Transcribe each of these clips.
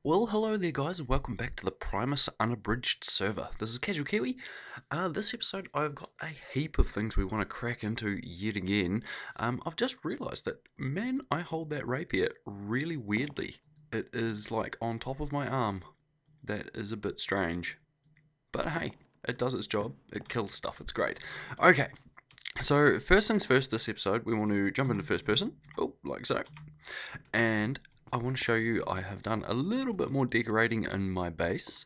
Well, hello there guys and welcome back to the Primus Unabridged server. This is Casual Kiwi. This episode I've got a heap of things we want to crack into yet again. I've just realised that, man, I hold that rapier really weirdly. It is like on top of my arm. That is a bit strange. But hey, it does its job. It kills stuff. It's great. Okay, so first things first, this episode we want to jump into first person. Oh, like so. And I want to show you I have done a little bit more decorating in my base.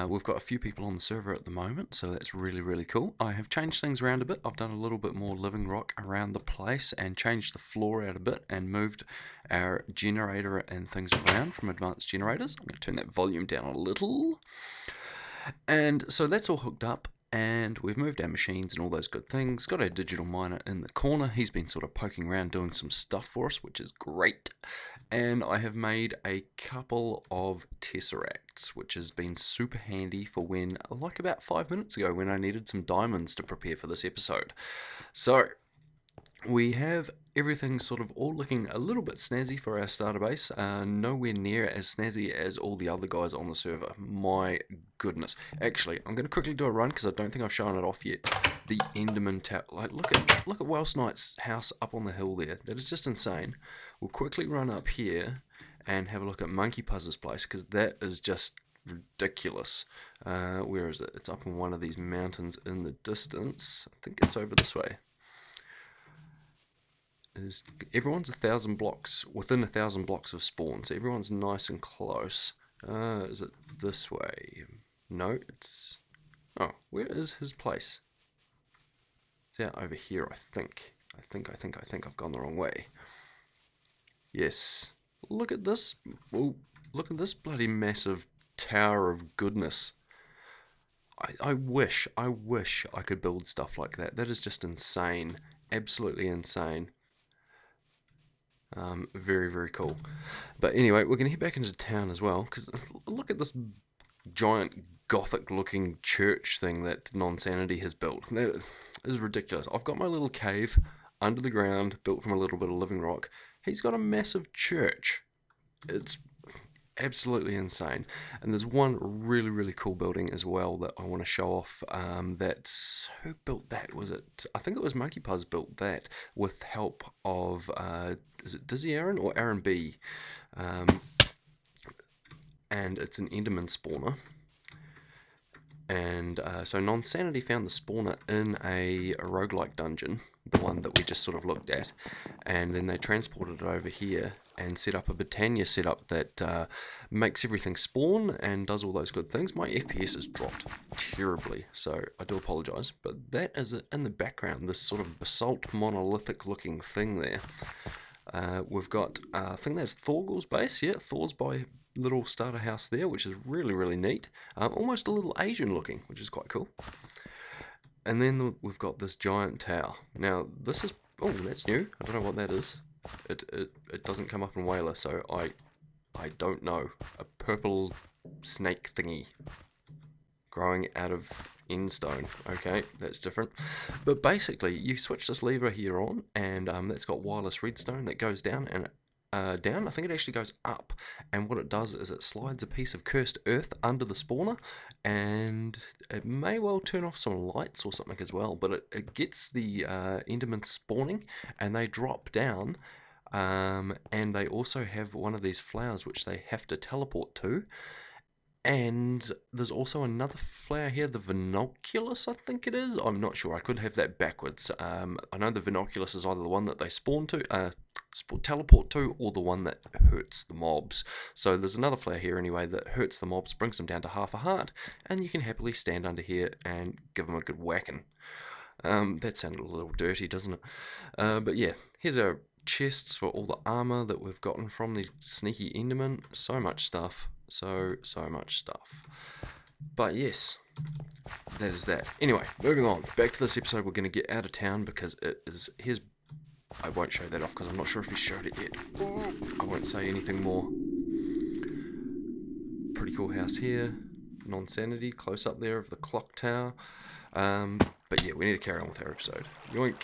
We've got a few people on the server at the moment, so that's really cool. I have changed things around a bit. I've done a little bit more living rock around the place and changed the floor out a bit and moved our generator and things around from advanced generators. I'm going to turn that volume down a little. And so that's all hooked up. And we've moved our machines and all those good things. Got our digital miner in the corner. He's been sort of poking around doing some stuff for us, which is great. And I have made a couple of tesseracts, which has been super handy for when, like about 5 minutes ago, when I needed some diamonds to prepare for this episode. So we have everything sort of all looking a little bit snazzy for our starter base, nowhere near as snazzy as all the other guys on the server. My goodness. Actually, I'm going to quickly do a run because I don't think I've shown it off yet. The Enderman Tower. Like, look at Welsh Knight's house up on the hill there. That is just insane. We'll quickly run up here and have a look at Monkey Puzz's place because that is just ridiculous. Where is it? It's up on one of these mountains in the distance. I think it's over this way. Everyone's 1,000 blocks, within 1,000 blocks of spawn, so everyone's nice and close. Is it this way? No, it's... Oh, where is his place? It's out over here, I think. I think I've gone the wrong way. Yes. Look at this. Oh, look at this bloody massive tower of goodness. I wish I could build stuff like that. That is just insane. Absolutely insane. Very cool. But anyway, we're going to head back into town as well, because look at this giant gothic looking church thing that Nonsanity has built. That is ridiculous. I've got my little cave under the ground, built from a little bit of living rock. He's got a massive church. It's absolutely insane. And there's one really cool building as well that I want to show off. Who built that? Was it? I think it was Monkey Puzz built that with help of is it Dizzy Aaron or Aaron B? And it's an Enderman spawner. And so Nonsanity found the spawner in a roguelike dungeon, the one that we just sort of looked at, and then they transported it over here and set up a Britannia setup that makes everything spawn and does all those good things. My FPS has dropped terribly, so I do apologise, but that is in the background, this sort of basalt monolithic looking thing there. We've got, I think that's Thorgul's base, yeah, Thor's by little starter house there, which is really neat. Almost a little Asian looking, which is quite cool. And then we've got this giant tower. Now, this is, oh, that's new. I don't know what that is. It doesn't come up in Whaler, so I don't know. A purple snake thingy growing out of endstone. Okay, that's different. But basically, you switch this lever here on, and that's got wireless redstone that goes down, and down, I think it actually goes up, and what it does is it slides a piece of cursed earth under the spawner, and it may well turn off some lights or something as well, but it gets the Endermen spawning, and they drop down, and they also have one of these flowers which they have to teleport to. And there's also another flower here, the Vinoculus, I think it is. I'm not sure. I could have that backwards. I know the Vinoculus is either the one that they spawn to, teleport to, or the one that hurts the mobs. So there's another flower here anyway that hurts the mobs, brings them down to half a heart, and you can happily stand under here and give them a good whacking. That sounded a little dirty, doesn't it? But yeah, here's our chests for all the armor that we've gotten from these sneaky Endermen. So much stuff. So much stuff. But yes, that is that. Anyway, moving on. Back to this episode, we're going to get out of town because it is... I won't show that off because I'm not sure if he showed it yet. I won't say anything more. Pretty cool house here. Nonsanity, close up there of the clock tower. But yeah, we need to carry on with our episode. Yoink.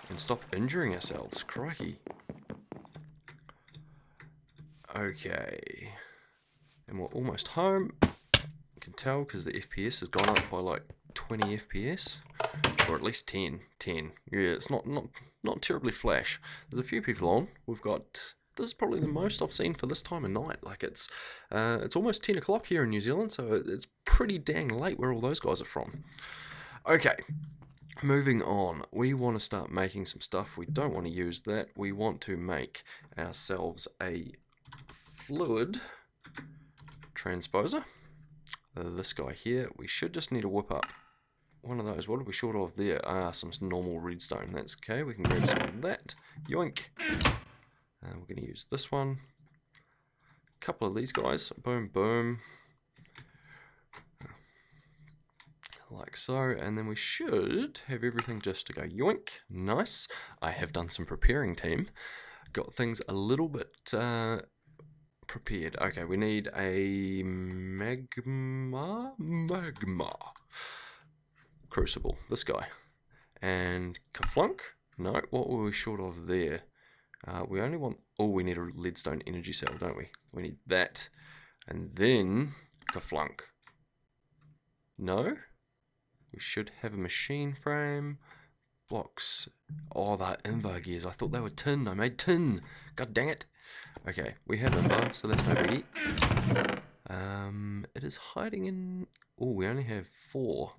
And stop injuring ourselves. Crikey. Okay. And we're almost home. You can tell because the FPS has gone up by like 20 FPS. Or at least 10. Yeah, it's not terribly flash. There's a few people on. We've got... This is probably the most I've seen for this time of night. Like it's almost 10 o'clock here in New Zealand, so it's pretty dang late where all those guys are from. Okay, moving on. We want to start making some stuff. We don't want to use that. We want to make ourselves a fluid transposer. This guy here. We should just need to whip up one of those. What are we short of there? Some normal redstone. That's okay. We can grab some of that. Yoink. We're going to use this one. A couple of these guys. Boom, boom. Like so. And then we should have everything just to go yoink. Nice. I have done some preparing, team. Got things a little bit prepared. Okay, we need a magma crucible. This guy. And Kaflunk. No, what were we short of there? We only want... Oh, we need a leadstone energy cell, don't we? We need that. And then... Kaflunk. No? We should have a machine frame. Blocks. Oh, they're invar gears. I thought they were tin. I made tin. God dang it. Okay, we have invar, so that's no biggie. It is hiding in... Oh, we only have 4.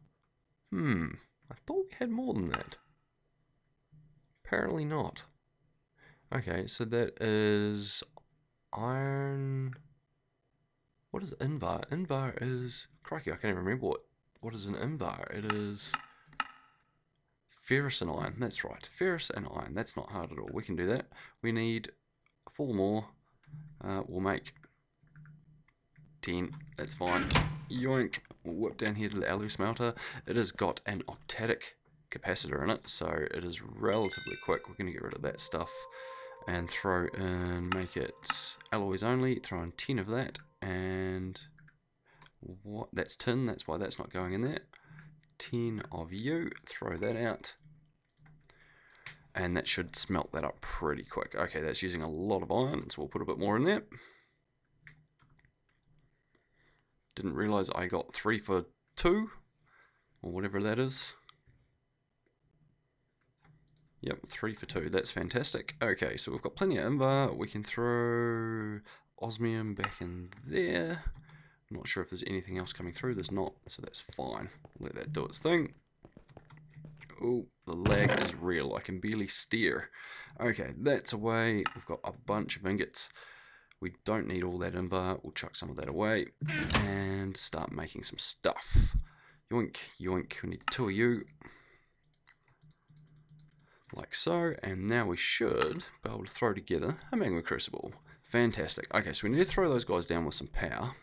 I thought we had more than that. Apparently not. Okay, so that is iron. What is invar? Invar is... Crikey, I can't even remember what is an invar. It is ferrous and iron. That's right. Ferrous and iron. That's not hard at all. We can do that. We need 4 more. We'll make 10. That's fine. Yoink. We'll whip down here to the alu smelter. It has got an octadic capacitor in it, so it is relatively quick. We're going to get rid of that stuff and throw in, make it alloys only, throw in 10 of that, and what, that's tin, that's why that's not going in there. 10 of you, throw that out, and that should smelt that up pretty quick. Okay, that's using a lot of iron, so we'll put a bit more in there. Didn't realize I got 3 for 2, or whatever that is. Yep, 3 for 2. That's fantastic. Okay, so we've got plenty of invar. We can throw osmium back in there. I'm not sure if there's anything else coming through. There's not, so that's fine. Let that do its thing. Oh, the lag is real. I can barely steer. Okay, that's away. We've got a bunch of ingots. We don't need all that invar. We'll chuck some of that away and start making some stuff. Yoink, yoink. We need 2 of you. Like so, and now we should be able to throw together a magma crucible. Fantastic. Okay, so we need to throw those guys down with some power,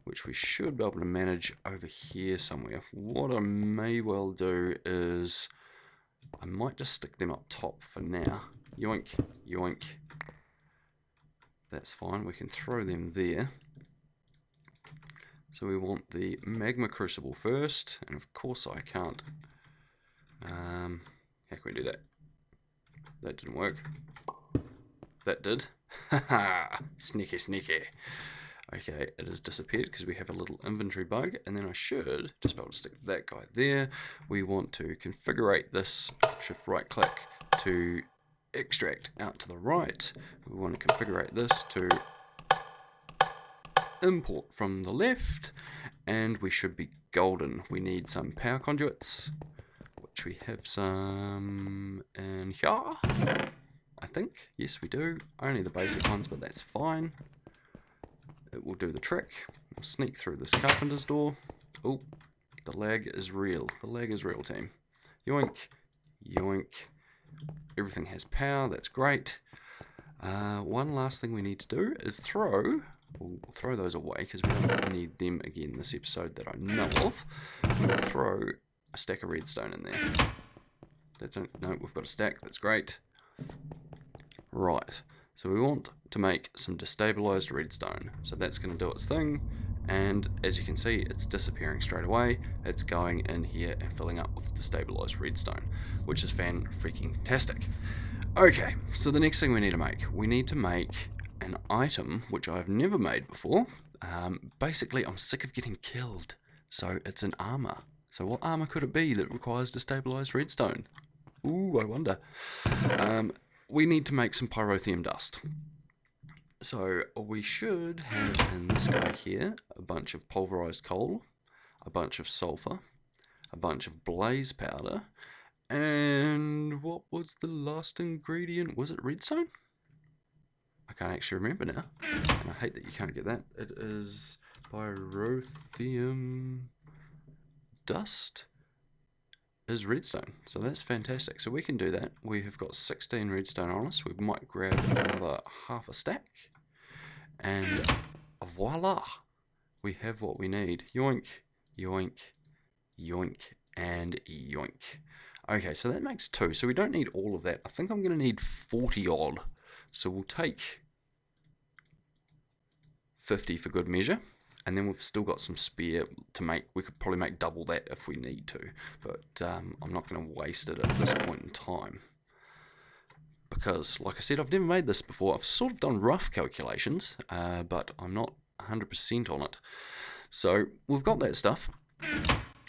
which we should be able to manage over here somewhere. What I may well do is, I might just stick them up top for now. Yoink, yoink. That's fine, we can throw them there. So we want the magma crucible first, and of course I can't. How can we do that? That didn't work. That did. Haha, sneaky, sneaky. Okay, it has disappeared because we have a little inventory bug, and then I should just be able to stick that guy there. We want to configure this, shift right click to extract out to the right. We want to configure this to import from the left, and we should be golden. We need some power conduits, which we have some in here, I think. Yes, we do. Only the basic ones, but that's fine. It will do the trick. We'll sneak through this carpenter's door. Oh, the lag is real. The lag is real, team. Yoink, yoink. Everything has power. That's great. One last thing we need to do is throw... We'll throw those away because we don't need them again this episode that I know of. We'll throw a stack of redstone in there. No, we've got a stack. That's great. Right. So we want to make some destabilized redstone. So that's going to do its thing. And as you can see, it's disappearing straight away. It's going in here and filling up with destabilized redstone, which is fan-freaking-tastic. Okay, so the next thing we need to make an item which I've never made before. Basically, I'm sick of getting killed, so it's an armor. So what armor could it be that requires destabilized redstone? Ooh, I wonder. We need to make some pyrotheum dust. So we should have in this guy here a bunch of pulverized coal, a bunch of sulfur, a bunch of blaze powder, and what was the last ingredient? Was it redstone? I can't actually remember now, and I hate that you can't get that. It is pyrotheum dust is redstone, so that's fantastic. So we can do that. We have got 16 redstone on us. We might grab another half a stack, and voila, we have what we need. Yoink, yoink, yoink, and yoink. Okay, so that makes 2, so we don't need all of that. I think I'm going to need 40 odd, so we'll take 50 for good measure, and then we've still got some spare to make. We could probably make double that if we need to, but I'm not going to waste it at this point in time, because like I said, I've never made this before. I've sort of done rough calculations, but I'm not 100% on it. So we've got that stuff.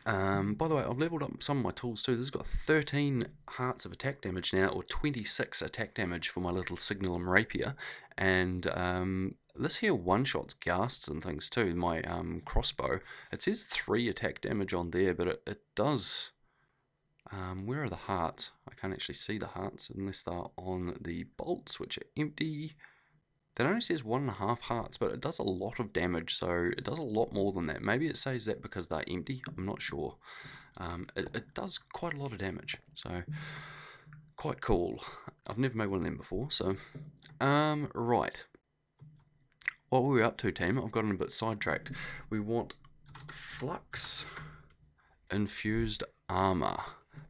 By the way, I've leveled up some of my tools too. This has got 13 hearts of attack damage now, or 26 attack damage for my little signalum rapier, and this here one-shots ghasts and things too. My crossbow, it says 3 attack damage on there, but it does... where are the hearts? I can't actually see the hearts unless they're on the bolts, which are empty. That only says 1.5 hearts, but it does a lot of damage, so it does a lot more than that. Maybe it says that because they're empty, I'm not sure. It does quite a lot of damage, so quite cool. I've never made one of them before, so... right. What were we up to, team? I've gotten a bit sidetracked. We want Flux Infused Armor,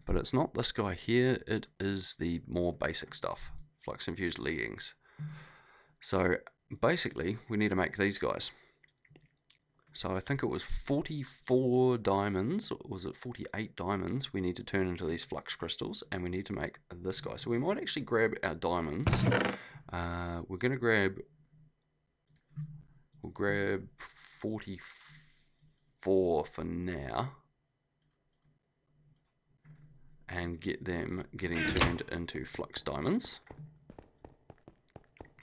but it's not this guy here, it is the more basic stuff. Flux Infused Leggings. So basically, we need to make these guys. So I think it was 44 diamonds, or was it 48 diamonds we need to turn into these flux crystals, and we need to make this guy. So we might actually grab our diamonds. We're going to grab... We'll grab 44 for now. And get them getting turned into flux diamonds.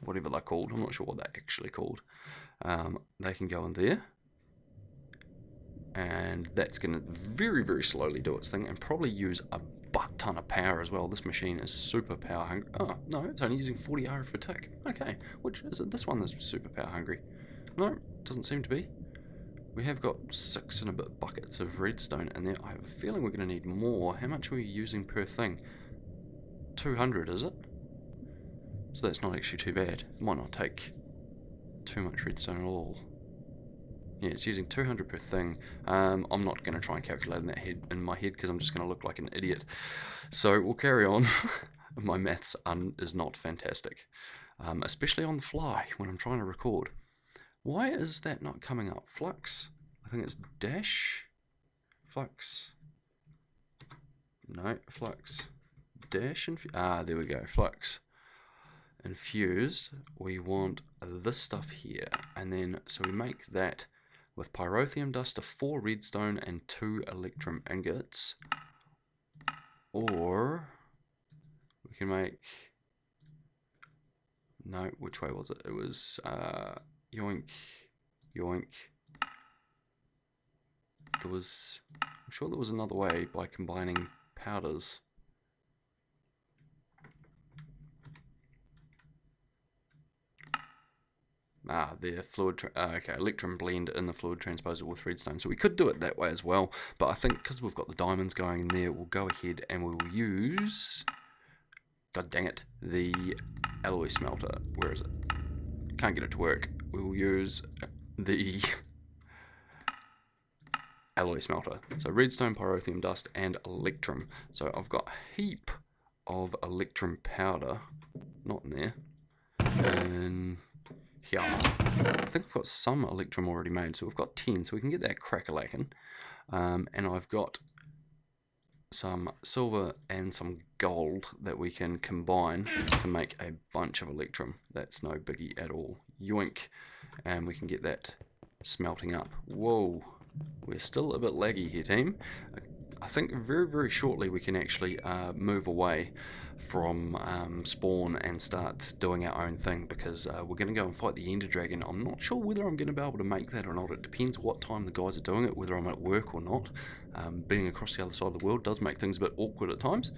Whatever they're called, I'm not sure what they're actually called. They can go in there, and that's going to very, very slowly do its thing, and probably use a butt ton of power as well. This machine is super power hungry. Oh, no, it's only using 40 RF per tick. Okay, which is it? This one that's super power hungry? No, doesn't seem to be. We have got 6 and a bit buckets of redstone in there. I have a feeling we're going to need more. How much are we using per thing? 200, is it? So that's not actually too bad. It might not take too much redstone at all. Yeah, it's using 200 per thing. I'm not going to try and calculate in my head because I'm just going to look like an idiot. So we'll carry on. My maths is not fantastic. Especially on the fly when I'm trying to record. Why is that not coming up? Flux? I think it's dash. Flux. No, flux. Dash. There we go. Flux. Infused. We want this stuff here. And then, so we make that with pyrotheum dust of 4 redstone and 2 electrum ingots. Or we can make... No, which way was it? It was... yoink, yoink. There was... I'm sure there was another way by combining powders. The fluid... okay, electrum blend in the fluid transposer with redstone. So we could do it that way as well. But I think because we've got the diamonds going in there, we'll go ahead and we'll use... God dang it. The alloy smelter. Where is it? Can't get it to work. We'll use the alloy smelter. So redstone, pyrotheum dust, and electrum. So I've got a heap of electrum powder. Not in there. And here. I think I've got some electrum already made. So we've got 10. So we can get that crack-a-lackin'. And I've got some silver and some gold that we can combine to make a bunch of electrum. That's no biggie at all. Yoink. And we can get that smelting up. Whoa, we're still a bit laggy here, team. I think very, very shortly we can actually move away from spawn and start doing our own thing, because we're going to go and fight the Ender Dragon. I'm not sure whether I'm going to be able to make that or not. It depends what time the guys are doing it, whether I'm at work or not. Being across the other side of the world does make things a bit awkward at times,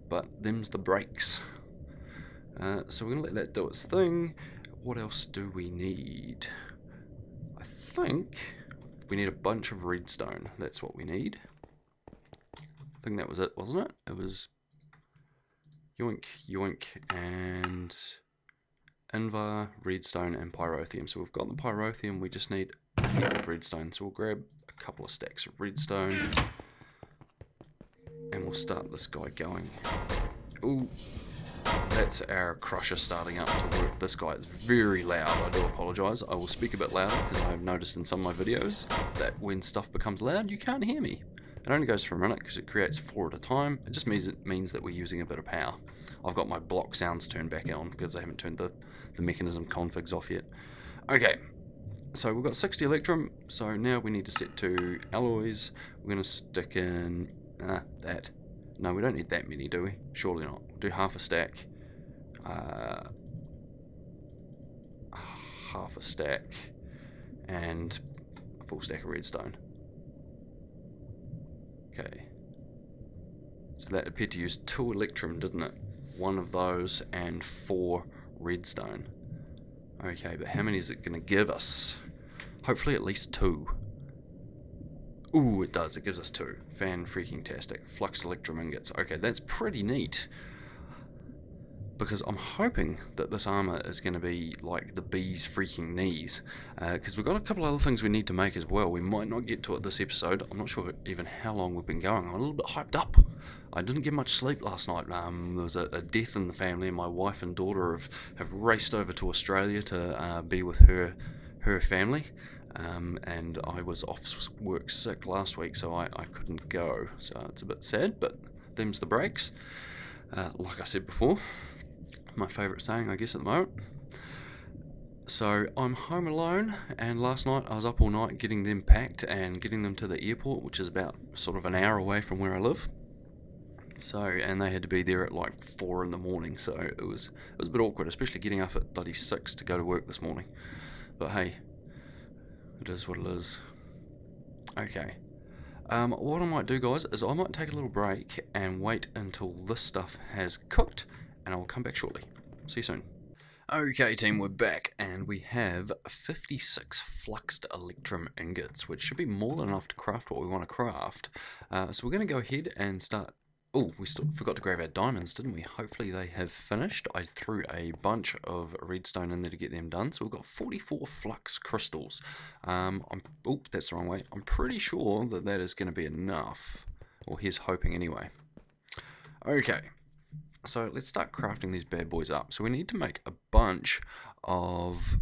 but them's the breaks. So we're going to let that do its thing. What else do we need? I think we need a bunch of redstone. That's what we need. I think that was it, wasn't it? It was yoink, yoink, and invar, redstone, and pyrotheum. So we've got the pyrotheum, we just need a heap of redstone. So we'll grab a couple of stacks of redstone, and we'll start this guy going. Ooh, that's our crusher starting up to work. This guy is very loud, I do apologise. I will speak a bit louder, because I've noticed in some of my videos that when stuff becomes loud, you can't hear me. It only goes for a minute because it creates 4 at a time. It just means that we're using a bit of power. I've got my block sounds turned back on because I haven't turned the mechanism configs off yet. Okay, so we've got 60 electrum, so now we need to set to alloys. We're going to stick in that. No, we don't need that many, do we? Surely not. We'll do half a stack. Half a stack and a full stack of redstone. Okay, so that appeared to use 2 electrum, didn't it? 1 of those and 4 redstone. Okay, but how many is it going to give us? Hopefully at least 2. Ooh, it does. It gives us 2. Fan-freaking-tastic. Flux electrum ingots. Okay, that's pretty neat. Because I'm hoping that this armor is going to be like the bee's freaking knees. Because we've got a couple other things we need to make as well. We might not get to it this episode. I'm not sure even how long we've been going. I'm a little bit hyped up. I didn't get much sleep last night. There was a death in the family, and my wife and daughter have raced over to Australia to be with her family. And I was off work sick last week, so I couldn't go. So it's a bit sad, but them's the breaks. Like I said before, my favourite saying, I guess, at the moment. So I'm home alone, and last night I was up all night getting them packed and getting them to the airport, which is about sort of an hour away from where I live. So, and they had to be there at like 4 in the morning, so it was a bit awkward, especially getting up at bloody 6 to go to work this morning. But hey, it is what it is. Okay. What I might do, guys, is I might take a little break and wait until this stuff has cooked, and I will come back shortly. See you soon. Okay, team, we're back, and we have 56 fluxed electrum ingots, which should be more than enough to craft what we want to craft. So we're going to go ahead and start. Oh, we still forgot to grab our diamonds, didn't we? Hopefully they have finished. I threw a bunch of redstone in there to get them done. So we've got 44 flux crystals. Oh, that's the wrong way. I'm pretty sure that that is going to be enough. Or here's hoping anyway. Okay. So let's start crafting these bad boys up. So we need to make a bunch of...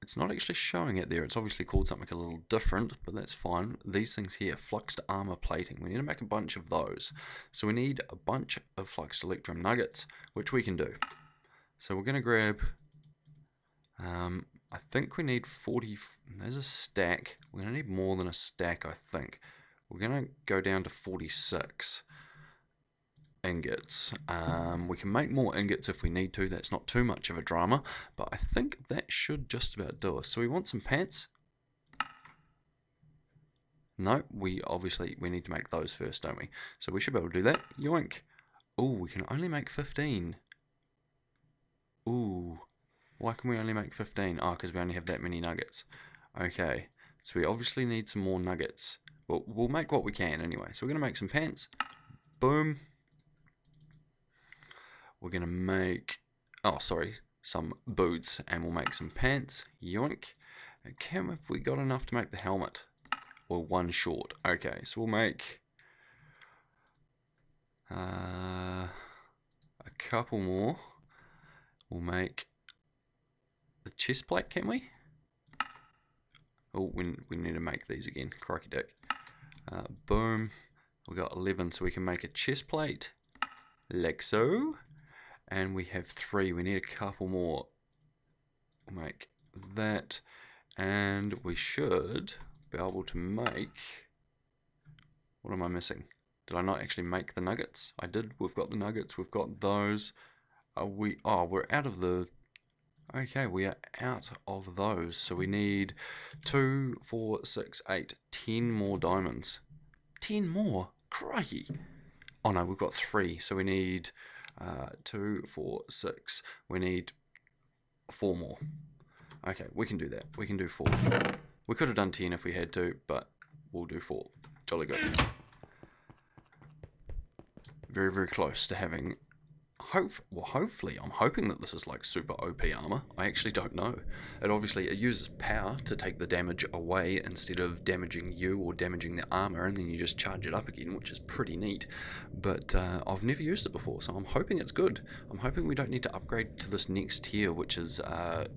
It's not actually showing it there. It's obviously called something a little different, but that's fine. These things here, fluxed armor plating. We need to make a bunch of those. So we need a bunch of fluxed electrum nuggets, which we can do. So we're going to grab... I think we need 40... There's a stack. We're going to need more than a stack, I think. We're going to go down to 46 ingots. We can make more ingots if we need to. That's not too much of a drama, but I think that should just about do us. So we want some pants. No, we need to make those first, don't we? So we should be able to do that. Yoink. Oh, we can only make 15. Ooh, why can we only make 15? Oh, because we only have that many nuggets. Okay, so we obviously need some more nuggets. Well, we'll make what we can anyway. So we're going to make some pants. Boom. We're going to make, some boots, and we'll make some pants. Yoink. Have we got enough to make the helmet? Well, 1 short. Okay, so we'll make a couple more. We'll make the chest plate, can we? Oh, we need to make these again. Crikey dick. Boom. We got 11, so we can make a chest plate. Like so. And we have 3. We need a couple more. We'll make that. And we should be able to make... What am I missing? Did I not actually make the nuggets? I did. We've got the nuggets. We've got those. We're out of the... Okay, we are out of those. So we need 2, 4, 6, 8, 10 more diamonds. 10 more? Crikey. Oh no, we've got 3. So we need 2, 4, 6. We need 4 more. Okay, we can do that. We can do 4. We could have done 10 if we had to, but we'll do 4. Jolly good. Very, very close to having... hopefully, I'm hoping that this is like super OP armor. I actually don't know. It uses power to take the damage away instead of damaging you or damaging the armor, and then you just charge it up again, which is pretty neat. But I've never used it before, so I'm hoping it's good. I'm hoping we don't need to upgrade to this next tier, which is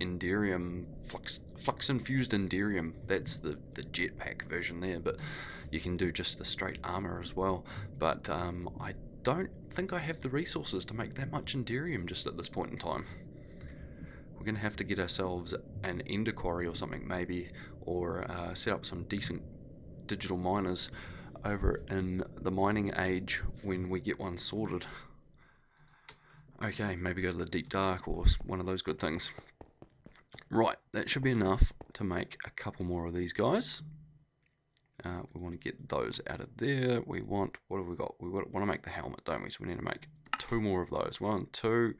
Enderium, Flux Infused Enderium. That's the jetpack version there, but you can do just the straight armor as well. But I don't think I have the resources to make that much Enderium just at this point in time. We're going to have to get ourselves an ender quarry or something maybe, or set up some decent digital miners over in the mining age when we get one sorted. Okay, maybe go to the deep dark or one of those good things. Right, that should be enough to make a couple more of these guys. We want to get those out of there. We want, what have we got? We want to make the helmet, don't we? So we need to make 2 more of those. 1, 2,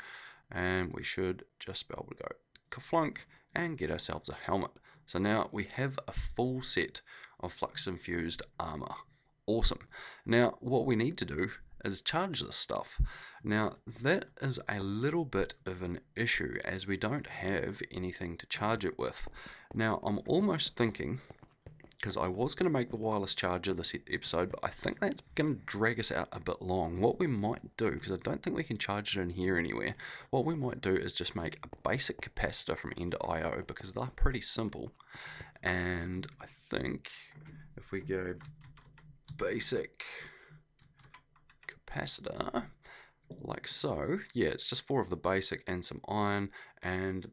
and we should just be able to go ka-flunk and get ourselves a helmet. So now we have a full set of Flux Infused armor. Awesome. Now what we need to do is charge this stuff. Now that is a little bit of an issue as we don't have anything to charge it with. Now I'm almost thinking, because I was going to make the wireless charger this episode, but I think that's going to drag us out a bit long. What we might do, because I don't think we can charge it in here anywhere, what we might do is just make a basic capacitor from Ender.io, because they're pretty simple. And I think if we go basic capacitor, like so, yeah, it's just 4 of the basic and some iron, and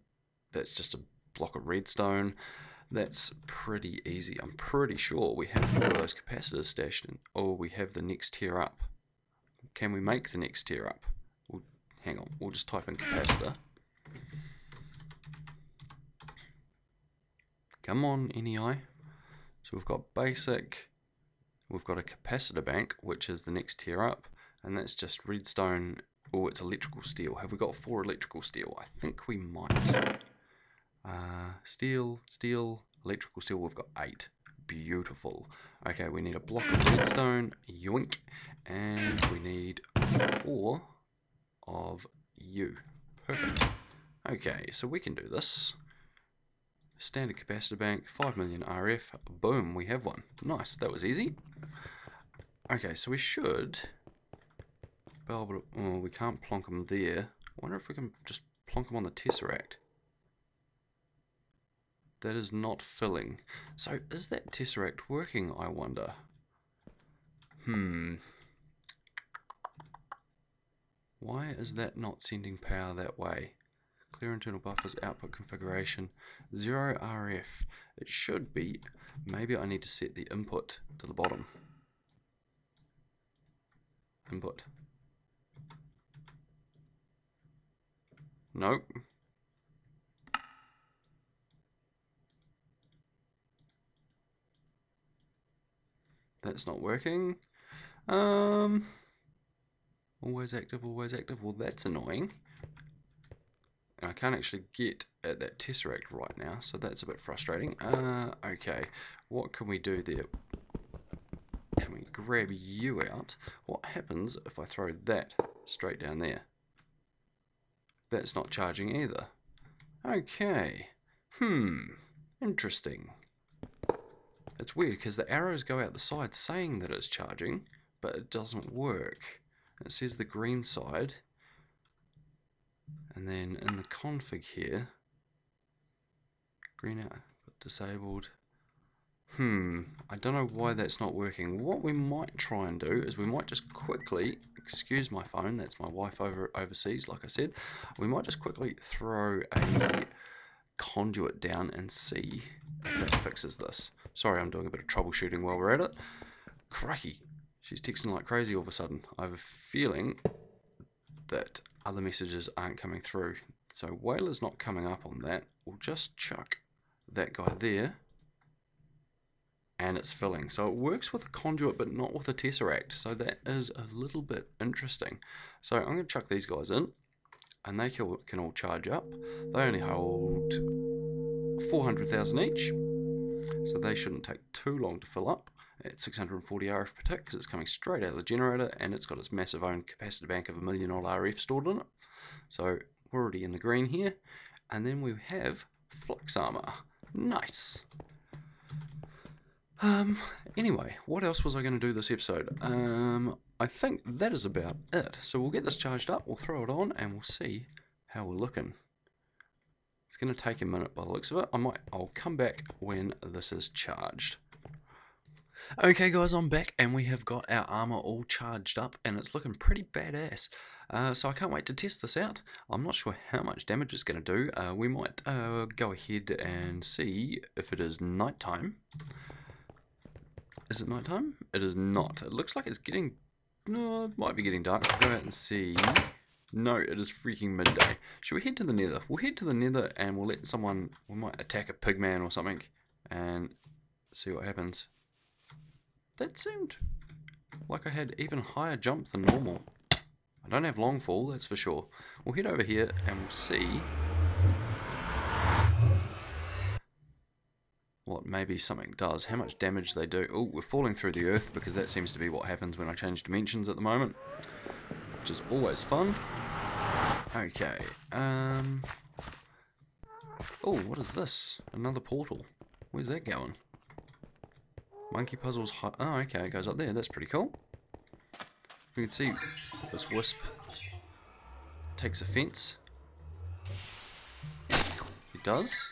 that's just a block of redstone. That's pretty easy. I'm pretty sure we have 4 of those capacitors stashed in. Oh, we have the next tier up. Can we make the next tier up? Hang on, we'll just type in capacitor. Come on, NEI. So we've got basic, we've got a capacitor bank, which is the next tier up, and that's just redstone. Oh, it's electrical steel. Have we got 4 electrical steel? I think we might. Steel, electrical steel, we've got 8. Beautiful. Okay, we need a block of redstone, yoink, and we need 4 of you. Perfect. Okay, so we can do this. Standard capacitor bank, 5 million RF, boom, we have one. Nice, that was easy. Okay, so we should be able to, oh, we can't plonk them there. I wonder if we can just plonk them on the Tesseract. That is not filling. So is that Tesseract working, I wonder? Why is that not sending power that way? Clear internal buffers, output configuration, 0 RF. It should be. Maybe I need to set the input to the bottom. Input. Nope. That's not working. Always active, always active. Well, that's annoying. And I can't actually get at that Tesseract right now, so that's a bit frustrating. Okay, what can we do there? Can we grab you out? What happens if I throw that straight down there? That's not charging either. Okay. Interesting. It's weird because the arrows go out the side saying that it's charging, but it doesn't work. It says the green side, and then in the config here, green out, disabled. I don't know why that's not working. What we might try and do is we might just quickly, excuse my phone, that's my wife overseas, like I said, we might just quickly throw a conduit down and see if that fixes this. Sorry, I'm doing a bit of troubleshooting while we're at it. Crikey, she's texting like crazy all of a sudden. I have a feeling that other messages aren't coming through. So while it's not coming up on that, we'll just chuck that guy there. And it's filling. So it works with a conduit but not with a tesseract. So that is a little bit interesting. So I'm going to chuck these guys in. And they can all charge up. They only hold 400,000 each. So they shouldn't take too long to fill up at 640 RF per tick because it's coming straight out of the generator and it's got its massive own capacitor bank of 1 million odd RF stored in it. So we're already in the green here. And then we have Flux Armour. Nice. Anyway, what else was I going to do this episode? I think that is about it. So we'll get this charged up, we'll throw it on, and we'll see how we're looking. It's going to take a minute by the looks of it. I'll come back when this is charged. Okay guys, I'm back and we have got our armor all charged up and it's looking pretty badass. So I can't wait to test this out. I'm not sure how much damage it's going to do. We might go ahead and see if it is nighttime. Is it nighttime? It is not. It looks like it's getting... No, it might be getting dark. I'll go out and see. No, it is freaking midday. Should we head to the nether? We'll head to the nether and we'll let someone... We might attack a pigman or something and see what happens. That seemed like I had even higher jump than normal. I don't have long fall, that's for sure. We'll head over here and we'll see what maybe something does, how much damage they do. Oh, we're falling through the earth because that seems to be what happens when I change dimensions at the moment, which is always fun. Okay, oh, what is this? Another portal. Where's that going? Monkey puzzles. Oh, okay, it goes up there. That's pretty cool. You can see this wisp takes offense. It does.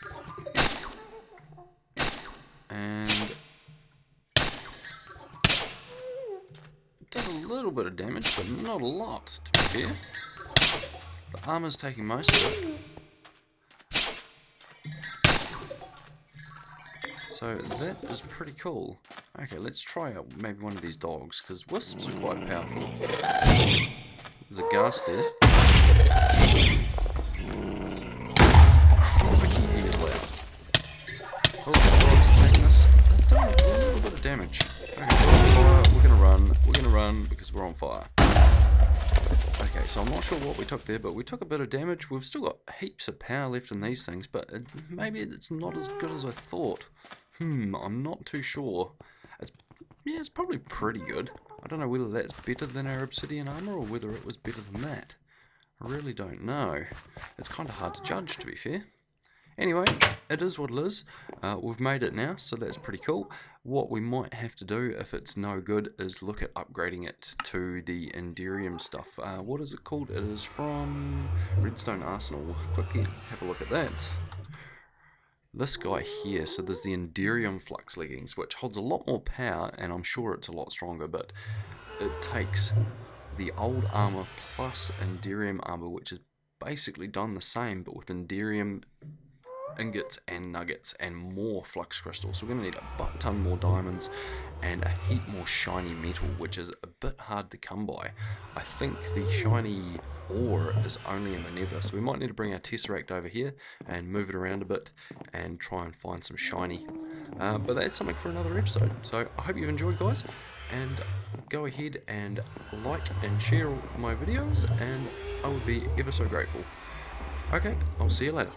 And it does a little bit of damage, but not a lot, to be fair. The armor's taking most of it. So that is pretty cool. Okay, let's try out maybe one of these dogs, because wisps are quite powerful. There's a ghast there. Crikey, he is loud. Oh, the dogs are taking us. That's doing a little bit of damage. Okay, we're gonna run because we're on fire. Okay, so I'm not sure what we took there, but we took a bit of damage. We've still got heaps of power left in these things, but maybe it's not as good as I thought. I'm not too sure. It's probably pretty good. I don't know whether that's better than our obsidian armor or whether it was better than that. I really don't know. It's kind of hard to judge, to be fair. Anyway, it is what it is. We've made it now, so that's pretty cool. What we might have to do, if it's no good, is look at upgrading it to the Enderium stuff. What is it called? It is from Redstone Arsenal. We'll quickly have a look at that. This guy here, so there's the Enderium Flux leggings, which holds a lot more power, and I'm sure it's a lot stronger, but it takes the old armor plus Enderium armor, which is basically done the same, but with Enderium ingots and nuggets and more flux crystals. So we're going to need a butt ton more diamonds and a heap more shiny metal, which is a bit hard to come by. I think the shiny ore is only in the nether, so we might need to bring our tesseract over here and move it around a bit and try and find some shiny. But that's something for another episode. So I hope you've enjoyed, guys, and go ahead and like and share all my videos, and I would be ever so grateful. Okay, I'll see you later.